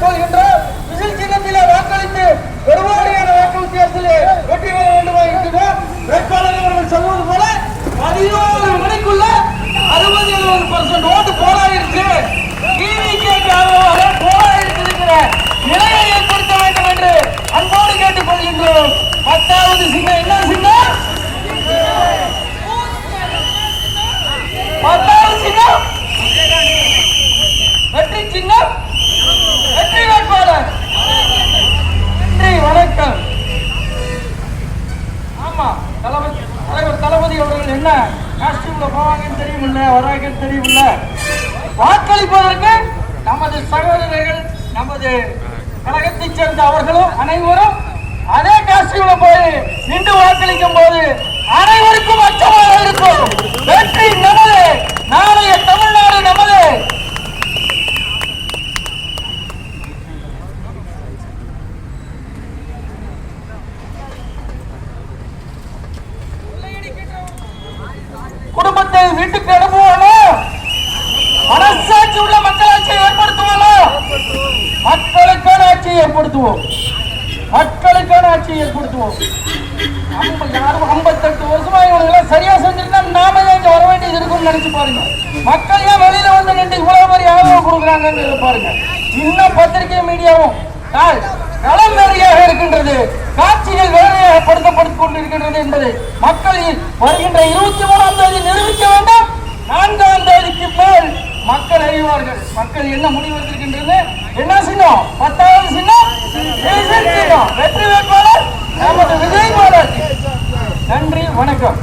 கேட்டுக்கொள்கின்றோம். விசில் சின்னத்திலே வாக்களித்து பெருவாரியான வாக்கு வித்தியாசத்திலே வெற்றி பெற வேண்டுமா இருக்கிறோம். வேட்பாளர் அவர்கள் சொல்வது போல 11 மணிக்குள்ள 60-70% ஓட்டு போராடிருக்கு. போராடிருக்கிற நிலையை ஏற்படுத்த வேண்டும் என்று அன்போடு கேட்டுக் கொள்கின்றோம். 10வது சின்னம் என்ன சின்னம்? 10வது சின்னம் வெற்றி சின்னம், வெற்றி வேட்பாளர். நன்றி, வணக்கம். ஆமா, தலைவர் தளபதி அவர்கள் என்ன காஸ்டியூம்ல போவாங்கன்னு தெரியுமில்ல, வராங்கன்னு தெரியுமில்ல. வாக்களிப்பதற்கு நமது சகோதரர்கள், நமது கழகத்தைச் சேர்ந்த அவர்களும் அனைவரும் அதே காஸ்டியூம்ல போய் நின்று வாக்களிக்கும் போது அனைவருக்கும் அச்சமாக இருக்கும். வெற்றி நமது, நாளைய தமிழ்நாடு நமது. குடும்பத்தை வீட்டுக்கு அனுப்புவானோ, மனசாட்சி உள்ள மக்களாட்சியை ஏற்படுத்துவானோ, மக்களுக்கான ஆட்சியை ஏற்படுத்துவோம். மக்களுக்கான ஆட்சியை ஏற்படுத்துவோம். 58 வருஷமா இவங்க சரியா செஞ்சிருந்தா நாம இங்க வர வேண்டியது இருக்கும்னு நினைச்சு பாருங்க. மக்கள் ஏன் வெளியில வந்து நின்று இவ்வளவு மாதிரி ஆதரவு கொடுக்குறாங்க பாருங்க. இன்னும் பத்திரிகை மீடியாவும் களம் வேறையாக இருக்கின்றது, காட்சிகள் வேறையாக படுத்தப்பட்டுக் கொண்டிருக்கின்றது என்பதை மக்கள் வருகின்ற 23ஆம் தேதி நிரூபிக்க வேண்டும். 4ஆம் தேதிக்கு மேல் மக்கள் அறிவார்கள். மக்கள் என்ன முடிவு எடுத்திருக்கின்றது. என்ன சின்னம்? 10வது சின்னம் வெற்றி வேட்பாளர் நமது விஜய் பாலாஜி. நன்றி, வணக்கம்.